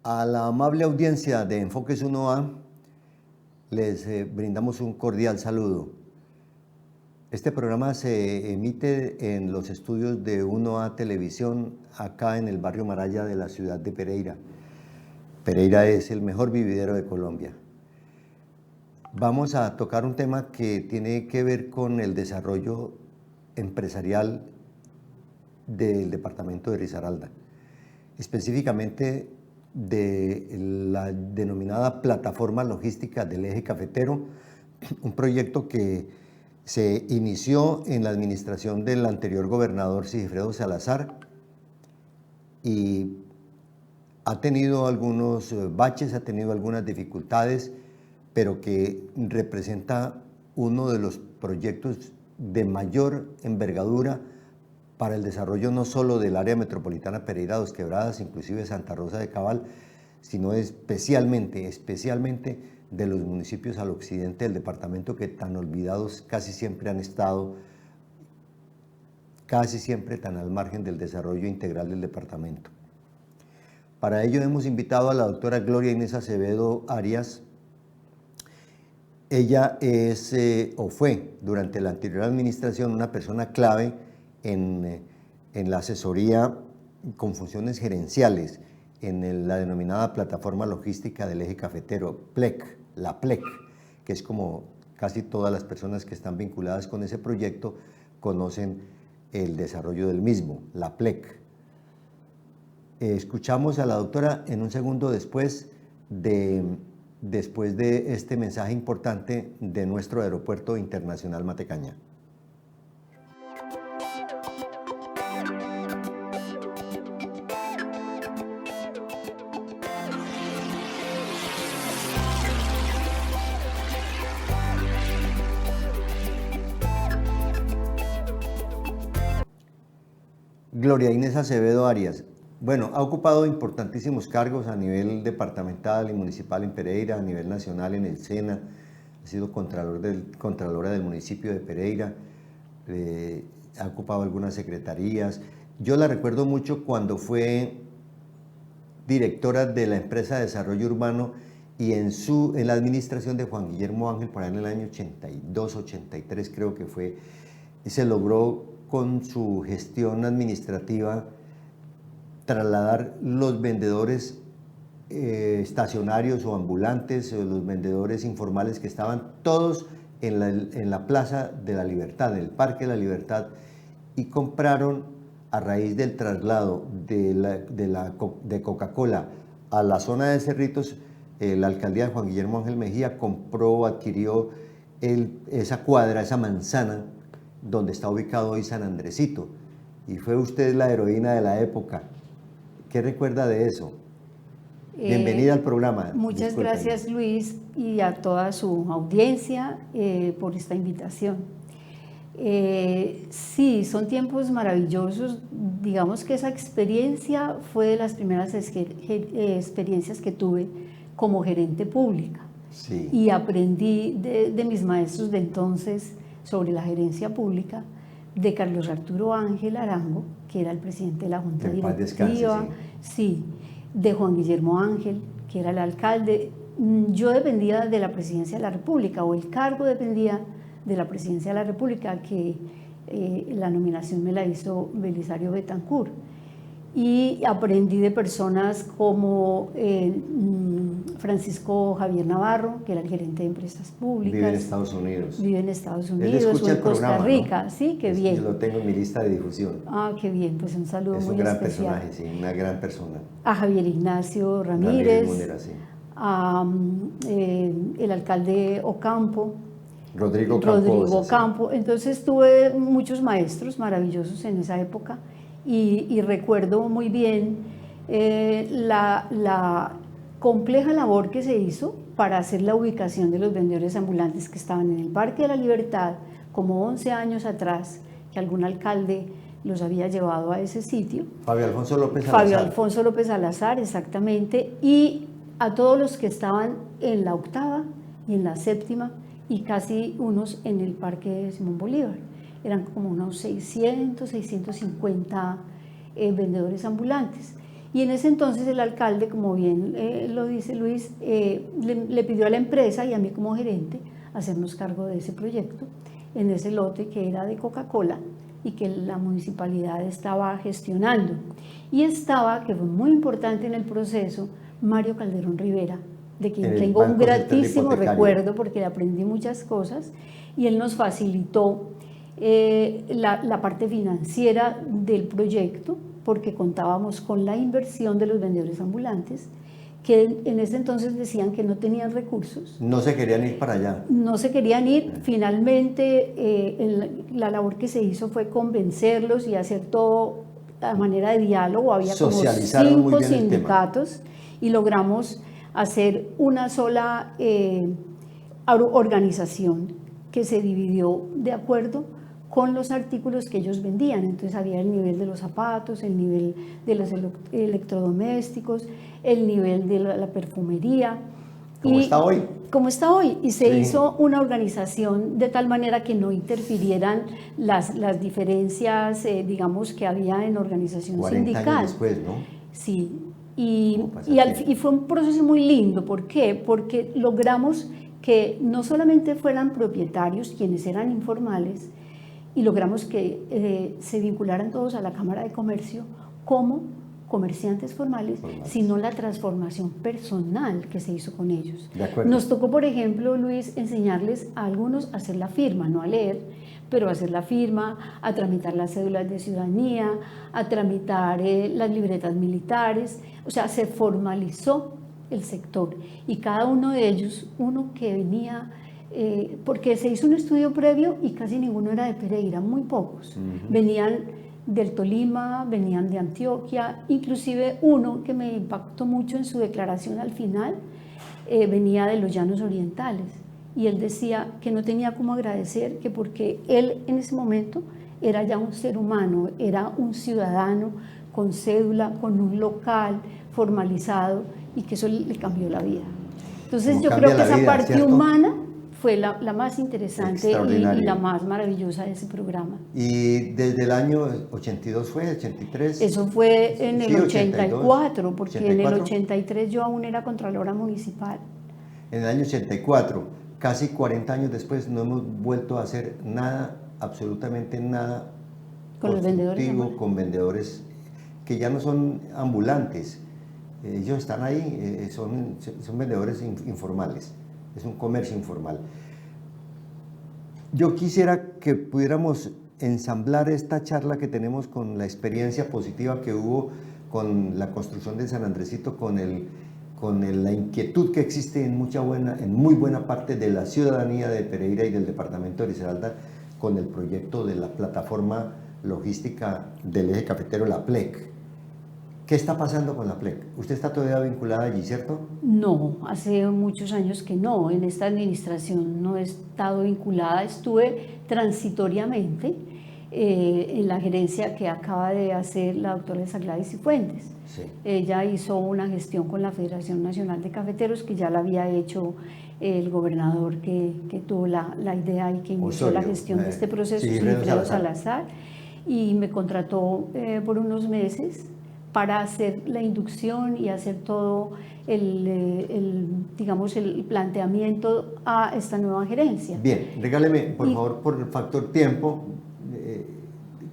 A la amable audiencia de Enfoques 1A les brindamos un cordial saludo. Este programa se emite en los estudios de 1A Televisión, acá en el barrio Maraya de la ciudad de Pereira. Pereira es el mejor vividero de Colombia. Vamos a tocar un tema que tiene que ver con el desarrollo empresarial del departamento de Risaralda, específicamente de la denominada Plataforma Logística del Eje Cafetero, un proyecto que se inició en la administración del anterior gobernador Sigifredo Salazar y ha tenido algunos baches, ha tenido algunas dificultades, pero que representa uno de los proyectos de mayor envergadura para el desarrollo no solo del área metropolitana Pereira Dos Quebradas, inclusive Santa Rosa de Cabal, sino especialmente de los municipios al occidente del departamento que tan olvidados casi siempre han estado, casi siempre tan al margen del desarrollo integral del departamento. Para ello hemos invitado a la doctora Gloria Inés Acevedo Arias. Ella es o fue durante la anterior administración una persona clave en la asesoría con funciones gerenciales en la denominada Plataforma Logística del Eje Cafetero, PLEC, la PLEC, que es como casi todas las personas que están vinculadas con ese proyecto conocen el desarrollo del mismo, la PLEC. Escuchamos a la doctora en un segundo después de este mensaje importante de nuestro Aeropuerto Internacional Matecaña. Gloria Inés Acevedo Arias. Bueno, ha ocupado importantísimos cargos a nivel departamental y municipal en Pereira, a nivel nacional en el SENA, ha sido contralora del municipio de Pereira, ha ocupado algunas secretarías. Yo la recuerdo mucho cuando fue directora de la empresa de desarrollo urbano y en la administración de Juan Guillermo Ángel, por ahí en el año 82, 83 creo que fue, y se logró con su gestión administrativa trasladar los vendedores estacionarios o ambulantes, o los vendedores informales que estaban todos en la Plaza de la Libertad, en el Parque de la Libertad, y compraron a raíz del traslado de Coca-Cola a la zona de Cerritos. La alcaldía de Juan Guillermo Ángel Mejía adquirió esa cuadra, esa manzana donde está ubicado hoy San Andresito, y fue usted la heroína de la época. ¿Qué recuerda de eso? Bienvenida al programa. Muchas gracias, Luis, y a toda su audiencia por esta invitación. Sí, son tiempos maravillosos. Digamos que esa experiencia fue de las primeras experiencias que tuve como gerente pública. Sí. Y aprendí de mis maestros de entonces sobre la gerencia pública, de Carlos Arturo Ángel Arango, que era el presidente de la Junta Directiva, sí, de Juan Guillermo Ángel, que era el alcalde. Yo dependía de la Presidencia de la República, o el cargo dependía de la Presidencia de la República, que la nominación me la hizo Belisario Betancourt. Y aprendí de personas como Francisco Javier Navarro, que era el gerente de empresas públicas. Vive en Estados Unidos. Vive en Estados Unidos o en Costa Rica, ¿no? Sí, qué bien. Yo lo tengo en mi lista de difusión. Ah, qué bien, pues un saludo muy especial. Es un gran personaje, sí, una gran persona. A Javier Ignacio Ramírez, Munera, sí. El alcalde Ocampo. Rodrigo Campo. Entonces tuve muchos maestros maravillosos en esa época y recuerdo muy bien la compleja labor que se hizo para hacer la ubicación de los vendedores ambulantes que estaban en el Parque de la Libertad, como 11 años atrás, que algún alcalde los había llevado a ese sitio. Fabio Alfonso López Salazar. Fabio Alfonso López Salazar, exactamente, y a todos los que estaban en la octava y en la séptima, y casi unos en el Parque de Simón Bolívar. Eran como unos 600, 650 vendedores ambulantes. Y en ese entonces el alcalde, como bien lo dice Luis, le pidió a la empresa y a mí como gerente hacernos cargo de ese proyecto, en ese lote que era de Coca-Cola y que la municipalidad estaba gestionando. Y estaba, que fue muy importante en el proceso, Mario Calderón Rivera, de quien tengo un gratísimo recuerdo porque le aprendí muchas cosas, y él nos facilitó la parte financiera del proyecto, porque contábamos con la inversión de los vendedores ambulantes, que en ese entonces decían que no tenían recursos. No se querían ir para allá. No se querían ir. Finalmente, la labor que se hizo fue convencerlos y hacer todo a manera de diálogo. Había como 5 sindicatos y logramos hacer una sola organización que se dividió de acuerdo con los artículos que ellos vendían. Entonces había el nivel de los zapatos, el nivel de los electrodomésticos, el nivel de la perfumería. ¿Cómo está hoy? Como está hoy. Y se hizo una organización de tal manera que no interfirieran las diferencias, digamos, que había en organización 40 sindical. años después, ¿no? Sí. Y fue un proceso muy lindo. ¿Por qué? Porque logramos que no solamente fueran propietarios quienes eran informales, y logramos que se vincularan todos a la Cámara de Comercio como comerciantes formales, sino la transformación personal que se hizo con ellos. Nos tocó, por ejemplo, Luis, enseñarles a algunos a hacer la firma, no a leer, pero a hacer la firma, a tramitar las cédulas de ciudadanía, a tramitar las libretas militares. O sea, se formalizó el sector, y cada uno de ellos, uno que venía, porque se hizo un estudio previo y casi ninguno era de Pereira, muy pocos. Venían del Tolima, venían de Antioquia, inclusive uno que me impactó mucho en su declaración al final, venía de los Llanos Orientales, y él decía que no tenía cómo agradecer, que porque él en ese momento era ya un ser humano, era un ciudadano con cédula, con un local formalizado, y que eso le cambió la vida. Entonces yo creo que esa parte humana fue la más interesante y la más maravillosa de ese programa. ¿Y desde el año 82 fue, 83? Eso fue en el 84, porque 84. en el 83 yo aún era contralora municipal. En el año 84, casi 40 años después, no hemos vuelto a hacer nada, absolutamente nada, con los vendedores, con vendedores que ya no son ambulantes. Ellos están ahí, son vendedores informales. Es un comercio informal. Yo quisiera que pudiéramos ensamblar esta charla que tenemos con la experiencia positiva que hubo con la construcción de San Andresito, con la inquietud que existe en muy buena parte de la ciudadanía de Pereira y del departamento de Risaralda, con el proyecto de la plataforma logística del eje cafetero, la PLEC. ¿Qué está pasando con la PLEC? ¿Usted está todavía vinculada allí, cierto? No, hace muchos años que no. En esta administración no he estado vinculada. Estuve transitoriamente en la gerencia que acaba de hacer la doctora Elsa Gladys Cifuentes. Sí. Ella hizo una gestión con la Federación Nacional de Cafeteros que ya la había hecho el gobernador que tuvo la idea y que inició la gestión de este proceso, Wilfredo Salazar, y me contrató por unos meses para hacer la inducción y hacer todo digamos, el planteamiento a esta nueva gerencia. Bien, regáleme, por favor, por el factor tiempo,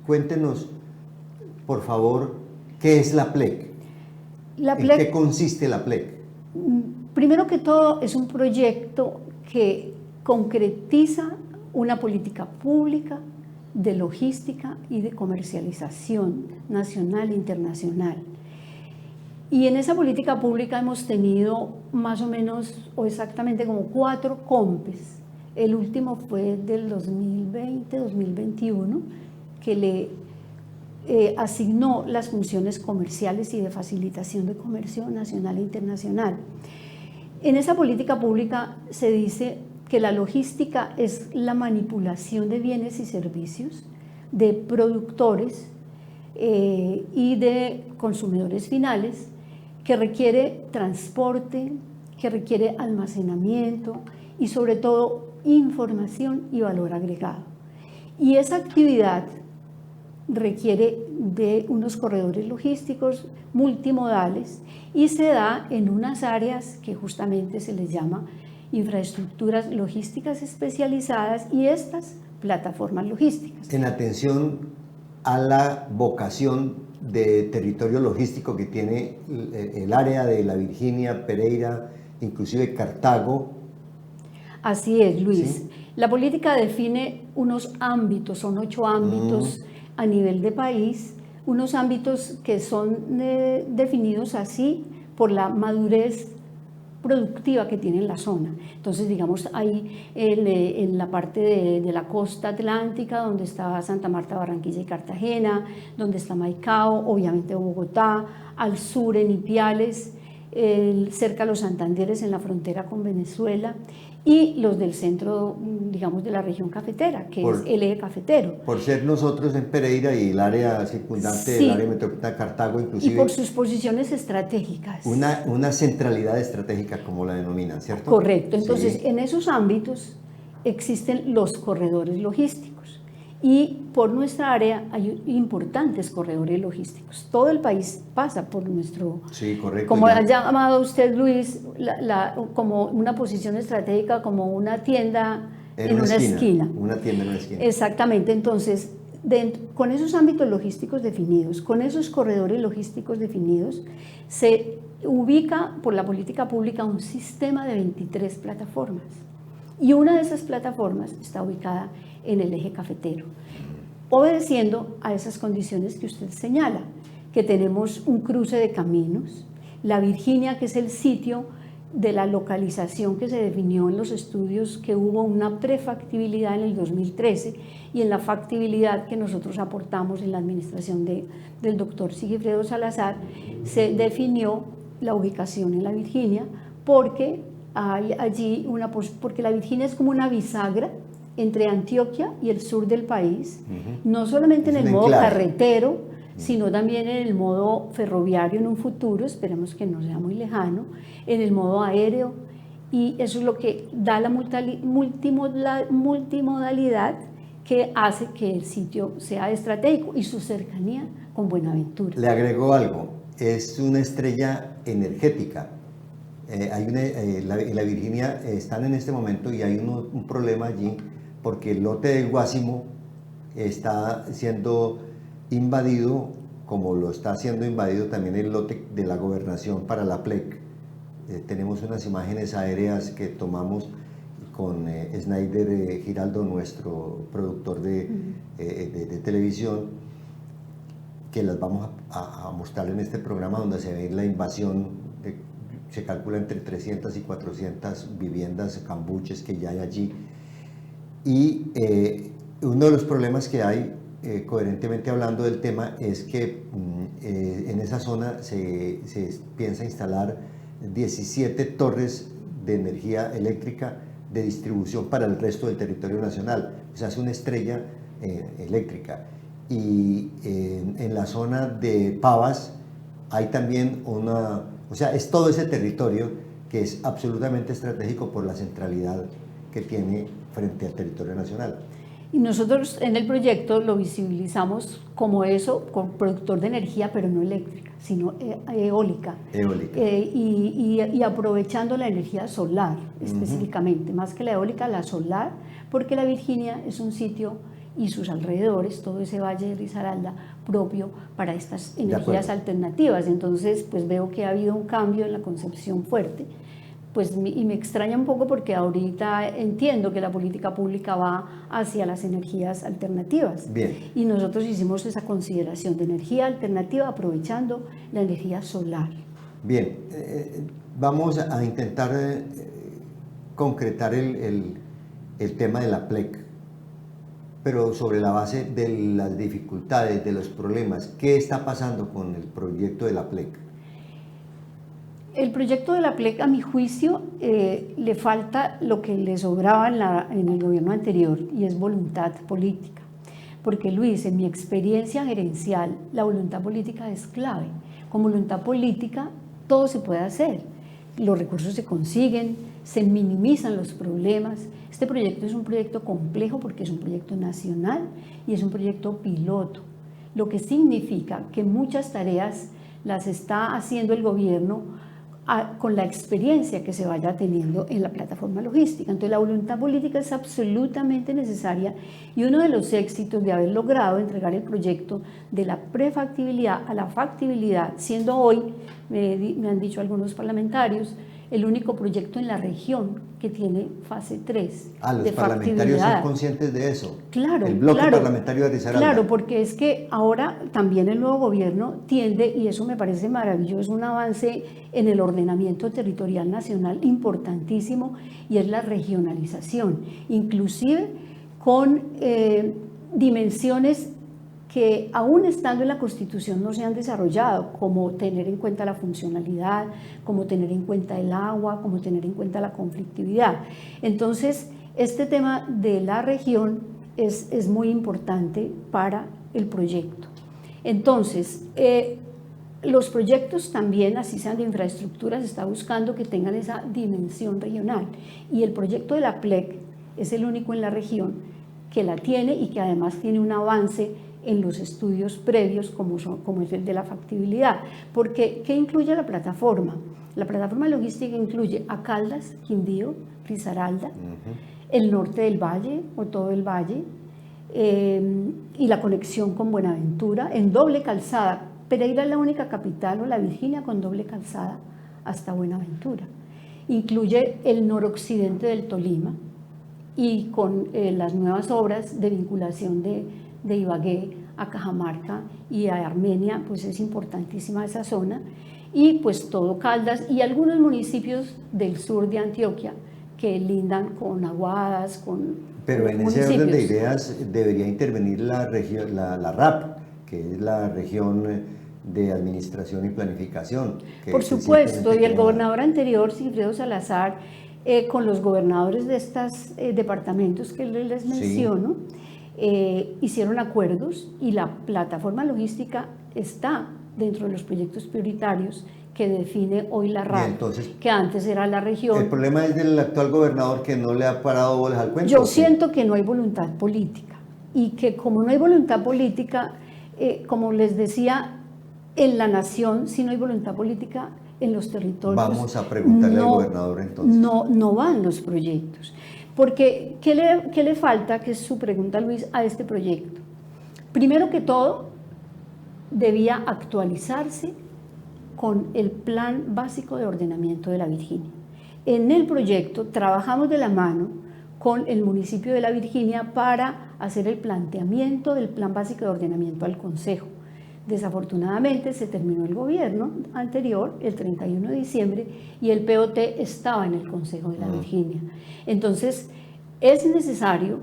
cuéntenos, por favor, ¿qué es la PLEC? ¿En qué consiste la PLEC? Primero que todo, es un proyecto que concretiza una política pública de logística y de comercialización nacional e internacional. Y en esa política pública hemos tenido más o menos, o exactamente como 4 COMPES. El último fue del 2020-2021, que le asignó las funciones comerciales y de facilitación de comercio nacional e internacional. En esa política pública se dice que la logística es la manipulación de bienes y servicios de productores y de consumidores finales, que requiere transporte, que requiere almacenamiento y sobre todo información y valor agregado. Y esa actividad requiere de unos corredores logísticos multimodales y se da en unas áreas que justamente se les llama infraestructuras logísticas especializadas y estas plataformas logísticas. En atención a la vocación de territorio logístico que tiene el área de La Virginia, Pereira, inclusive Cartago. Así es, Luis. ¿Sí? La política define unos ámbitos, son 8 ámbitos a nivel de país, unos ámbitos que son definidos así por la madurez productiva que tiene la zona. Entonces, digamos, hay en la parte de la costa atlántica, donde está Santa Marta, Barranquilla y Cartagena, donde está Maicao, obviamente Bogotá, al sur en Ipiales, cerca a los Santanderes en la frontera con Venezuela, y los del centro, digamos, de la región cafetera, que es el eje cafetero. Por ser nosotros en Pereira y el área circundante Sí, del área metropolitana de Cartago, inclusive. Y por sus posiciones estratégicas. Una centralidad estratégica, como la denominan, ¿cierto? Correcto. Entonces, sí. En esos ámbitos existen los corredores logísticos. Y por nuestra área hay importantes corredores logísticos. Todo el país pasa por nuestro... Sí, correcto. Como ha llamado usted, Luis, como una posición estratégica, como una tienda en una esquina. Una tienda en una esquina. Exactamente. Entonces, con esos ámbitos logísticos definidos, con esos corredores logísticos definidos, se ubica por la política pública un sistema de 23 plataformas. Y una de esas plataformas está ubicada en el eje cafetero, obedeciendo a esas condiciones que usted señala, que tenemos un cruce de caminos, La Virginia, que es el sitio de la localización que se definió en los estudios, que hubo una prefactibilidad en el 2013 y en la factibilidad que nosotros aportamos en la administración del doctor Sigifredo Salazar, se definió la ubicación en La Virginia porque hay allí porque La Virginia es como una bisagra entre Antioquia y el sur del país, no solamente en el modo carretero, sino también en el modo ferroviario en un futuro, esperemos que no sea muy lejano, en el modo aéreo, y eso es lo que da la multimodalidad que hace que el sitio sea estratégico y su cercanía con Buenaventura. Le agrego algo, es una estrella energética. En la Virginia están en este momento y hay un problema allí porque el lote del Guásimo está siendo invadido, como lo está siendo invadido también el lote de la gobernación para la PLEC. Tenemos unas imágenes aéreas que tomamos con Snyder Giraldo, nuestro productor de televisión, que las vamos a mostrar en este programa, donde se ve la invasión se calcula entre 300 y 400 viviendas, cambuches que ya hay allí. Y uno de los problemas que hay, coherentemente hablando del tema, es que en esa zona se piensa instalar 17 torres de energía eléctrica de distribución para el resto del territorio nacional. O sea, es una estrella eléctrica. Y en la zona de Pavas hay también o sea, es todo ese territorio que es absolutamente estratégico por la centralidad que tiene frente al territorio nacional. Y nosotros en el proyecto lo visibilizamos como eso, como productor de energía, pero no eléctrica, sino eólica. Y aprovechando la energía solar específicamente, más que la eólica, la solar, porque La Virginia es un sitio y sus alrededores, todo ese valle de Risaralda, propio para estas energías alternativas. Entonces, pues veo que ha habido un cambio en la concepción fuerte, pues, y me extraña un poco porque ahorita entiendo que la política pública va hacia las energías alternativas. Bien. Y nosotros hicimos esa consideración de energía alternativa aprovechando la energía solar. Bien, vamos a intentar concretar el tema de la PLEC, pero sobre la base de las dificultades, de los problemas. ¿Qué está pasando con el proyecto de la PLEC? El proyecto de la PLEC, a mi juicio, le falta lo que le sobraba en el gobierno anterior, y es voluntad política. Porque, Luis, en mi experiencia gerencial, la voluntad política es clave. Con voluntad política todo se puede hacer. Los recursos se consiguen, se minimizan los problemas. Este proyecto es un proyecto complejo porque es un proyecto nacional y es un proyecto piloto. lo que significa que muchas tareas las está haciendo el gobierno con la experiencia que se vaya teniendo en la plataforma logística. Entonces la voluntad política es absolutamente necesaria y uno de los éxitos de haber logrado entregar el proyecto de la prefactibilidad a la factibilidad, siendo hoy, me han dicho algunos parlamentarios, el único proyecto en la región que tiene fase 3 los de parlamentarios factibilidad. son conscientes de eso. Claro, el bloque parlamentario de Risaralda. Claro, porque es que ahora también el nuevo gobierno tiende, y eso me parece maravilloso, un avance en el ordenamiento territorial nacional importantísimo, y es la regionalización, inclusive con dimensiones que aún estando en la Constitución no se han desarrollado, como tener en cuenta la funcionalidad, como tener en cuenta el agua, como tener en cuenta la conflictividad. Entonces, este tema de la región es muy importante para el proyecto. Entonces, los proyectos también, así sean de infraestructura, se está buscando que tengan esa dimensión regional, y el proyecto de la PLEC es el único en la región que la tiene y que además tiene un avance en los estudios previos como es el de la factibilidad. Porque, ¿qué incluye la plataforma? La plataforma logística incluye a Caldas, Quindío, Risaralda, el norte del valle o todo el valle, y la conexión con Buenaventura en doble calzada. Pereira es la única capital, o la Virginia, con doble calzada hasta Buenaventura. Incluye el noroccidente del Tolima y con las nuevas obras de vinculación de Ibagué a Cajamarca y a Armenia, pues es importantísima esa zona, y pues todo Caldas y algunos municipios del sur de Antioquia que lindan con Aguadas, con Pero en ese orden de ideas debería intervenir la región, la RAP, que es la región de administración y planificación. Por supuesto, y el gobernador anterior, Sigfredo Salazar, con los gobernadores de estos departamentos que les menciono, hicieron acuerdos, y la plataforma logística está dentro de los proyectos prioritarios que define hoy la RAP, entonces, que antes era la región. El problema es del actual gobernador, que no le ha parado bolas al cuento. Yo siento que no hay voluntad política, y que como no hay voluntad política, como les decía, en la nación, si no hay voluntad política en los territorios. Vamos a preguntarle al gobernador entonces. No van los proyectos. Porque, ¿qué le falta, que es su pregunta, Luis, a este proyecto? Primero que todo, debía actualizarse con el Plan Básico de Ordenamiento de la Virginia. En el proyecto trabajamos de la mano con el municipio de La Virginia para hacer el planteamiento del Plan Básico de Ordenamiento al Consejo. Desafortunadamente se terminó el gobierno anterior, el 31 de diciembre, y el POT estaba en el Consejo de La Virginia. Entonces, es necesario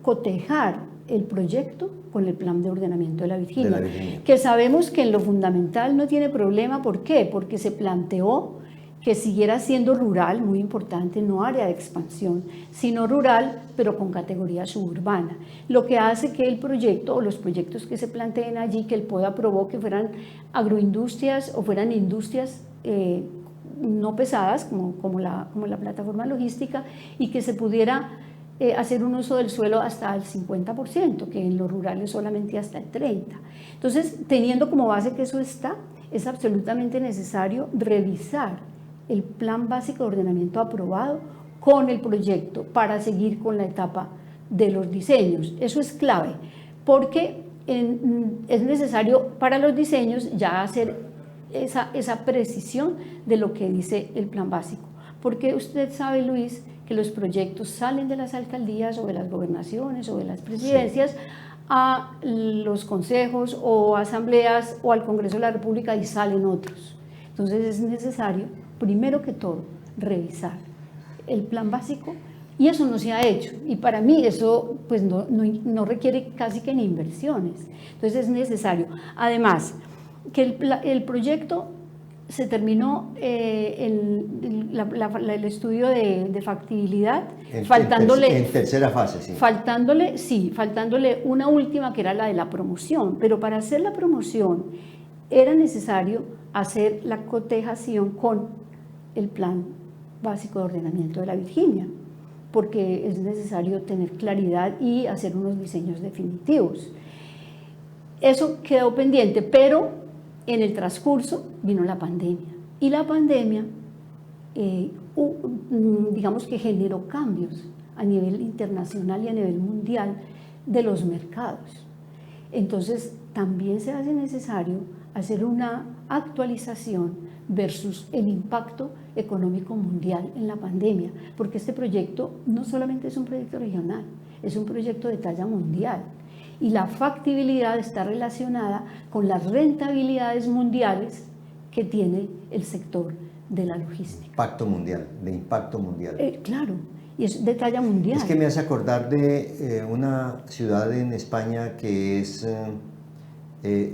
cotejar el proyecto con el Plan de Ordenamiento de La Virginia, que sabemos que en lo fundamental no tiene problema. ¿Por qué? Porque se planteó que siguiera siendo rural, muy importante, no área de expansión, sino rural, pero con categoría suburbana. Lo que hace que el proyecto, o los proyectos que se planteen allí, que el POD aprobó, que fueran agroindustrias o fueran industrias no pesadas, como la plataforma logística, y que se pudiera hacer un uso del suelo hasta el 50%, que en lo rural es solamente hasta el 30%. Entonces, teniendo como base que eso está, es absolutamente necesario revisar el Plan Básico de Ordenamiento aprobado con el proyecto para seguir con la etapa de los diseños. Eso es clave, porque es necesario para los diseños ya hacer esa precisión de lo que dice el Plan Básico. Porque usted sabe, Luis, que los proyectos salen de las alcaldías o de las gobernaciones o de las presidencias, sí, a los consejos o asambleas o al Congreso de la República, y salen otros. Entonces es necesario, primero que todo, revisar el Plan Básico, y eso no se ha hecho, y para mí eso pues no requiere casi que ni inversiones. Entonces es necesario. Además, que el proyecto se terminó el estudio de factibilidad, faltándole en tercera fase, sí. Faltándole una última, que era la de la promoción, pero para hacer la promoción era necesario hacer la cotejación con el Plan Básico de Ordenamiento de la Virginia, porque es necesario tener claridad y hacer unos diseños definitivos. Eso quedó pendiente, pero en el transcurso vino la pandemia. Y la pandemia, digamos que generó cambios a nivel internacional y a nivel mundial de los mercados. Entonces, también se hace necesario hacer una actualización versus el impacto económico mundial en la pandemia, porque este proyecto no solamente es un proyecto regional, es un proyecto de talla mundial. Y la factibilidad está relacionada con las rentabilidades mundiales que tiene el sector de la logística. De impacto mundial. Claro, y es de talla mundial. Es que me hace acordar de una ciudad en España que es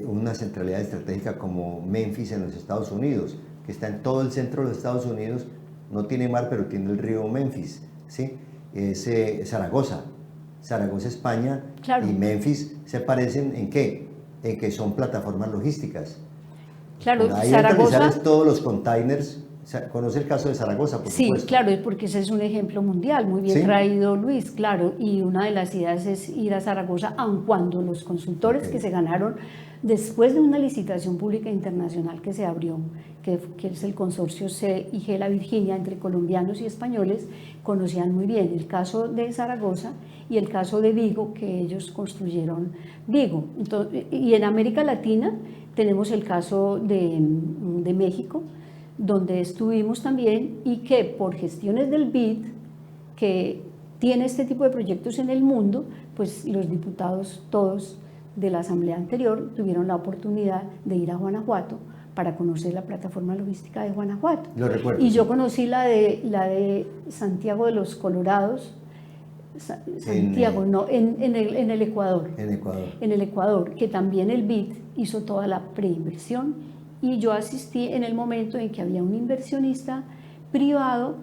una centralidad estratégica como Memphis en los Estados Unidos, que está en todo el centro de los Estados Unidos, no tiene mar, pero tiene el río Memphis, ¿sí? Es Zaragoza, España, claro. Y Memphis se parecen ¿en qué? En que son plataformas logísticas. Claro, ahí Zaragoza, todos los containers. ¿Conoce el caso de Zaragoza, por supuesto? Sí, claro, porque ese es un ejemplo mundial, muy bien traído Luis, claro, y una de las ideas es ir a Zaragoza, aun cuando los consultores que se ganaron después de una licitación pública internacional que se abrió, que es el consorcio CIG La Virginia, entre colombianos y españoles, conocían muy bien el caso de Zaragoza y el caso de Vigo, que ellos construyeron Vigo. Entonces, y en América Latina tenemos el caso de México, donde estuvimos también y que por gestiones del BID, que tiene este tipo de proyectos en el mundo, pues los diputados todos de la asamblea anterior tuvieron la oportunidad de ir a Guanajuato para conocer la plataforma logística de Guanajuato. Lo recuerdo. Y yo conocí la de Santiago de los Colorados, Santiago, en el Ecuador. En el Ecuador, que también el BID hizo toda la preinversión. Y yo asistí en el momento en que había un inversionista privado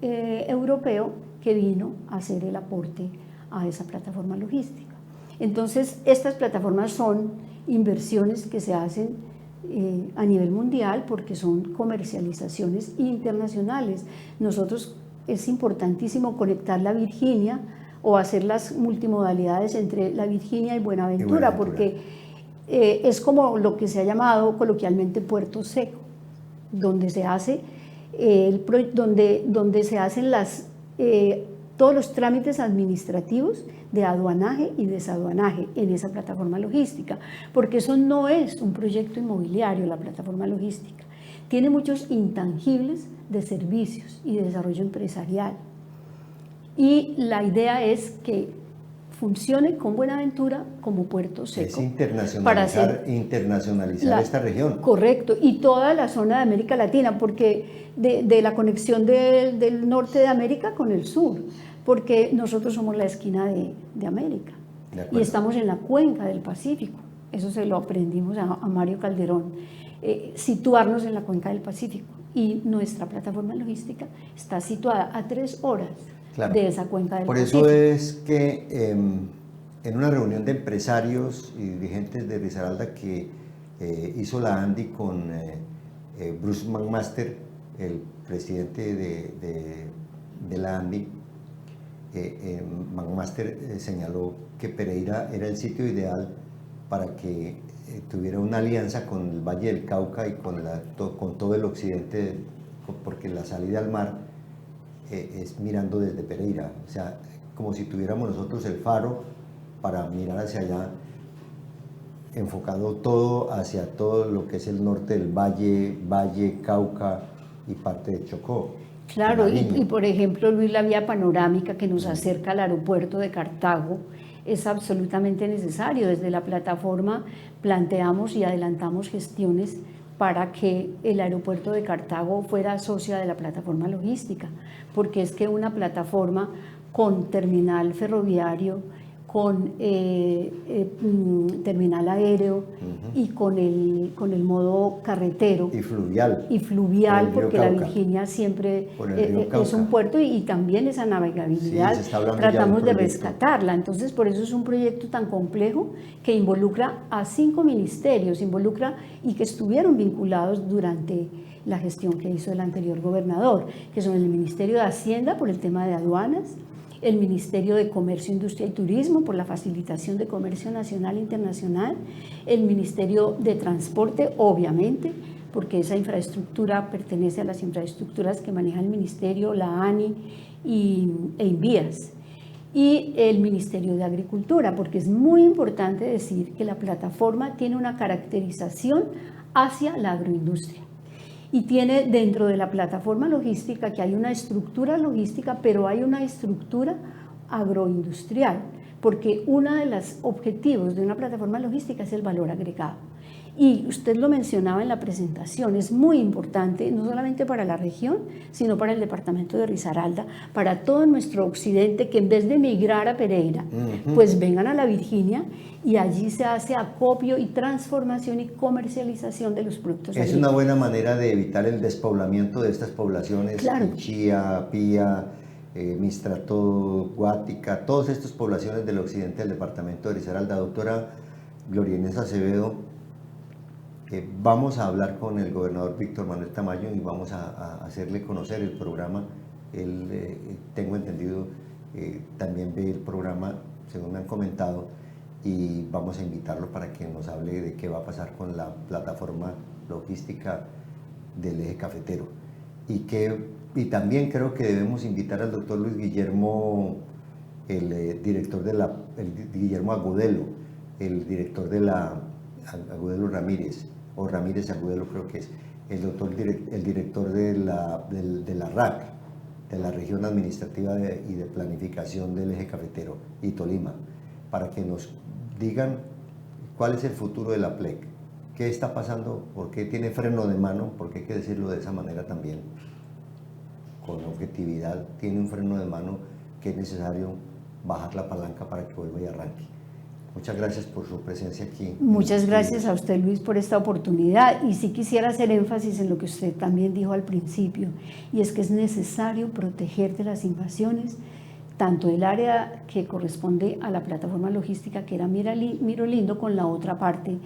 europeo que vino a hacer el aporte a esa plataforma logística. Entonces, estas plataformas son inversiones que se hacen a nivel mundial porque son comercializaciones internacionales. Nosotros es importantísimo conectar la Virginia o hacer las multimodalidades entre la Virginia y Buenaventura. Porque es como lo que se ha llamado coloquialmente puerto seco, donde se hace donde se hacen todos los trámites administrativos de aduanaje y desaduanaje en esa plataforma logística, porque eso no es un proyecto inmobiliario, la plataforma logística. Tiene muchos intangibles de servicios y de desarrollo empresarial. Y la idea es que funcione con Buenaventura como puerto seco. Es internacionalizar esta región. Correcto, y toda la zona de América Latina, porque de la conexión del norte de América con el sur, porque nosotros somos la esquina de América y estamos en la cuenca del Pacífico. Eso se lo aprendimos a Mario Calderón, situarnos en la cuenca del Pacífico, y nuestra plataforma logística está situada a 3 horas. Claro. De esa cuenca del Pacífico. Por eso es que en una reunión de empresarios y dirigentes de Risaralda que hizo la ANDI con Bruce McMaster, el presidente de la ANDI, McMaster señaló que Pereira era el sitio ideal para que tuviera una alianza con el Valle del Cauca y con todo el occidente, porque la salida al mar es mirando desde Pereira, o sea, como si tuviéramos nosotros el faro para mirar hacia allá, enfocado todo hacia todo lo que es el norte del Valle, Cauca y parte de Chocó. Claro, y por ejemplo, Luis, la vía panorámica que nos acerca al aeropuerto de Cartago es absolutamente necesario. Desde la plataforma planteamos y adelantamos gestiones para que el aeropuerto de Cartago fuera socia de la plataforma logística, porque es que una plataforma con terminal ferroviario, con terminal aéreo y con el modo carretero y fluvial, porque la Virginia siempre es un puerto y también esa navegabilidad tratamos de rescatarla. Entonces, por eso es un proyecto tan complejo que involucra a 5 ministerios, y que estuvieron vinculados durante la gestión que hizo el anterior gobernador, que son el Ministerio de Hacienda por el tema de aduanas, el Ministerio de Comercio, Industria y Turismo por la facilitación de comercio nacional e internacional, el Ministerio de Transporte, obviamente, porque esa infraestructura pertenece a las infraestructuras que maneja el Ministerio, la ANI e Invías, y el Ministerio de Agricultura, porque es muy importante decir que la plataforma tiene una caracterización hacia la agroindustria. Y tiene dentro de la plataforma logística que hay una estructura logística, pero hay una estructura agroindustrial, porque uno de los objetivos de una plataforma logística es el valor agregado. Y usted lo mencionaba en la presentación, es muy importante no solamente para la región, sino para el departamento de Risaralda, para todo nuestro occidente, que en vez de migrar a Pereira, pues vengan a la Virginia y allí se hace acopio y transformación y comercialización de los productos agrícolas. Es una buena manera de evitar el despoblamiento de estas poblaciones, claro. Chía, Pía, Mistrato, Guática, todas estas poblaciones del occidente del departamento de Risaralda. Doctora Gloria Inés Acevedo, vamos a hablar con el gobernador Víctor Manuel Tamayo y vamos a hacerle conocer el programa. Él, tengo entendido, también ve el programa, según me han comentado, y vamos a invitarlo para que nos hable de qué va a pasar con la plataforma logística del eje cafetero. Y también creo que debemos invitar al doctor Luis Guillermo, el director de Guillermo Agudelo, el director de la Agudelo Ramírez, o Ramírez Agudelo creo que es, el director de la RAC, de la Región Administrativa y de Planificación del Eje Cafetero y Tolima, para que nos digan cuál es el futuro de la PLEC, qué está pasando, por qué tiene freno de mano, porque hay que decirlo de esa manera también, con objetividad, tiene un freno de mano que es necesario bajar la palanca para que vuelva y arranque. Muchas gracias por su presencia aquí. Muchas gracias a usted, Luis, por esta oportunidad. Y sí quisiera hacer énfasis en lo que usted también dijo al principio, y es que es necesario proteger de las invasiones tanto el área que corresponde a la plataforma logística, que era Mirolindo, con la otra parte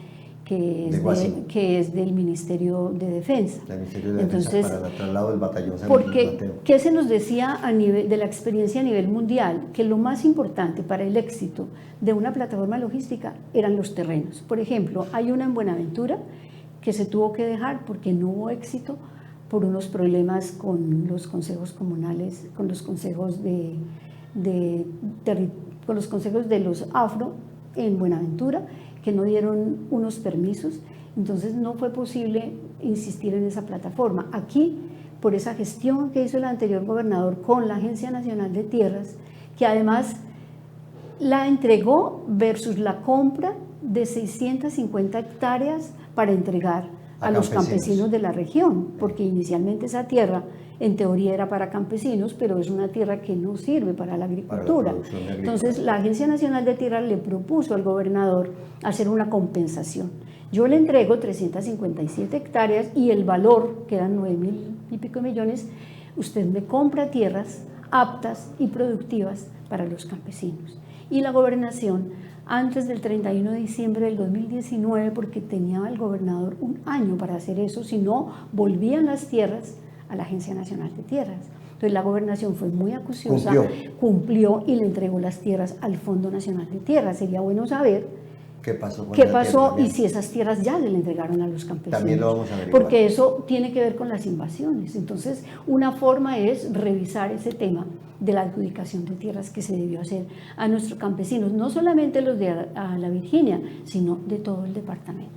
que es del Ministerio de Defensa. El Ministerio de Defensa. Entonces, para el traslado del batallón San Mateo. ¿Qué se nos decía de la experiencia a nivel mundial? Que lo más importante para el éxito de una plataforma logística eran los terrenos. Por ejemplo, hay una en Buenaventura que se tuvo que dejar porque no hubo éxito por unos problemas con los consejos comunales, con los consejos con los consejos de los afro en Buenaventura, que no dieron unos permisos, entonces no fue posible insistir en esa plataforma. Aquí, por esa gestión que hizo el anterior gobernador con la Agencia Nacional de Tierras, que además la entregó versus la compra de 650 hectáreas para entregar a los campesinos de la región, porque inicialmente esa tierra en teoría era para campesinos, pero es una tierra que no sirve para la agricultura. Entonces la Agencia Nacional de Tierras le propuso al gobernador hacer una compensación. Yo le entrego 357 hectáreas y el valor, que eran 9.000 y pico millones, usted me compra tierras aptas y productivas para los campesinos. Y la gobernación, antes del 31 de diciembre del 2019, porque tenía el gobernador un año para hacer eso, si no volvían las tierras a la Agencia Nacional de Tierras. Entonces la gobernación fue muy acuciosa, cumplió y le entregó las tierras al Fondo Nacional de Tierras. Sería bueno saber qué pasó y si esas tierras ya le entregaron a los campesinos. También lo vamos a averiguar. Porque eso tiene que ver con las invasiones. Entonces una forma es revisar ese tema de la adjudicación de tierras que se debió hacer a nuestros campesinos, no solamente los de a la Virginia, sino de todo el departamento.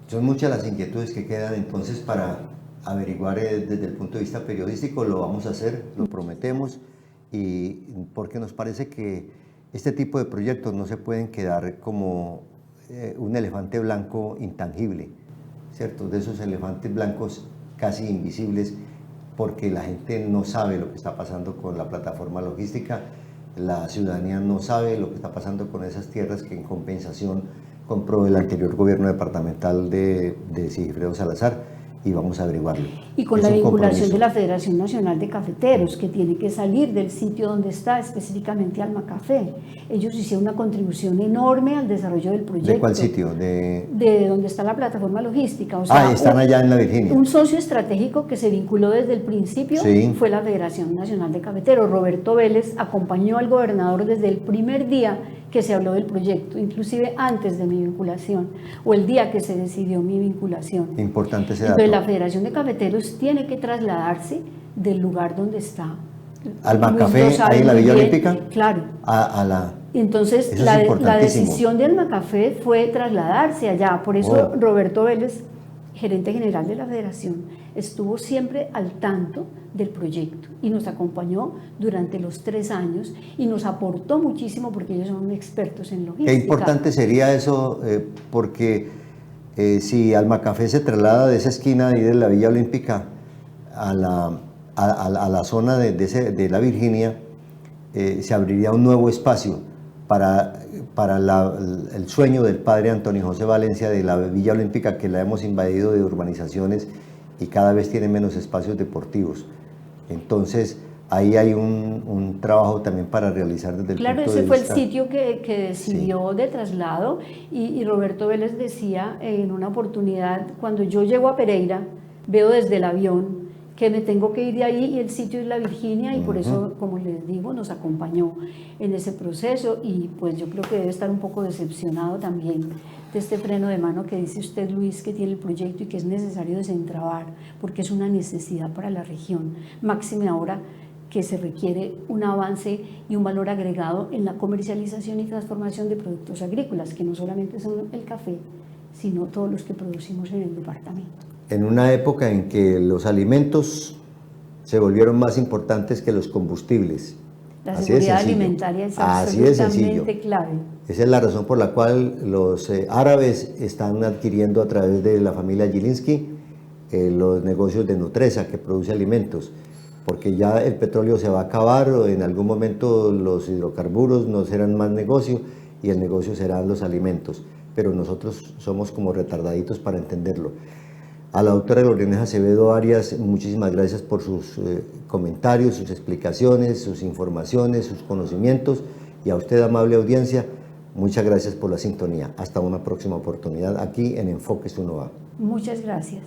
Son muchas las inquietudes que quedan entonces para averiguar desde el punto de vista periodístico. Lo vamos a hacer, lo prometemos, y porque nos parece que este tipo de proyectos no se pueden quedar como un elefante blanco intangible, ¿cierto? De esos elefantes blancos casi invisibles, porque la gente no sabe lo que está pasando con la plataforma logística, la ciudadanía no sabe lo que está pasando con esas tierras que en compensación compró el anterior gobierno departamental de Sigifredo Salazar, y vamos a averiguarlo. Y con la vinculación de la Federación Nacional de Cafeteros, que tiene que salir del sitio donde está, específicamente Alma Café. Ellos hicieron una contribución enorme al desarrollo del proyecto. ¿De cuál sitio? De donde está la plataforma logística. O sea, están allá en la Virginia. Un socio estratégico que se vinculó desde el principio fue la Federación Nacional de Cafeteros. Roberto Vélez acompañó al gobernador desde el primer día que se habló del proyecto, inclusive antes de mi vinculación, o el día que se decidió mi vinculación. Importante ese dato. Entonces la Federación de Cafeteros tiene que trasladarse del lugar donde está. Alma Café, ahí en la Villa Olímpica. Claro. Entonces la decisión de Alma Café fue trasladarse allá, por eso Roberto Vélez, gerente general de la Federación, estuvo siempre al tanto del proyecto y nos acompañó durante los 3 años y nos aportó muchísimo porque ellos son expertos en logística. Qué importante sería eso, porque si Alma Café se traslada de esa esquina ahí de la Villa Olímpica a la zona de la Virginia, se abriría un nuevo espacio para el sueño del padre Antonio José Valencia de la Villa Olímpica, que la hemos invadido de urbanizaciones y cada vez tiene menos espacios deportivos. Entonces ahí hay un trabajo también para realizar desde el punto de vista. Claro, ese fue el sitio que decidió de traslado y Roberto Vélez decía en una oportunidad, cuando yo llego a Pereira, veo desde el avión que me tengo que ir de ahí y el sitio es la Virginia y por eso, como les digo, nos acompañó en ese proceso y pues yo creo que debe estar un poco decepcionado también de este freno de mano que dice usted, Luis, que tiene el proyecto y que es necesario desentrabar porque es una necesidad para la región, máxime ahora que se requiere un avance y un valor agregado en la comercialización y transformación de productos agrícolas, que no solamente son el café, sino todos los que producimos en el departamento. En una época en que los alimentos se volvieron más importantes que los combustibles. La seguridad alimentaria es absolutamente clave. Esa es la razón por la cual los árabes están adquiriendo a través de la familia Gilinski los negocios de Nutresa, que produce alimentos, porque ya el petróleo se va a acabar, o en algún momento los hidrocarburos no serán más negocio y el negocio serán los alimentos, pero nosotros somos como retardaditos para entenderlo. A la doctora Gloria Acevedo Arias, muchísimas gracias por sus comentarios, sus explicaciones, sus informaciones, sus conocimientos, y a usted, amable audiencia, muchas gracias por la sintonía. Hasta una próxima oportunidad aquí en Enfoques Unoa. Muchas gracias.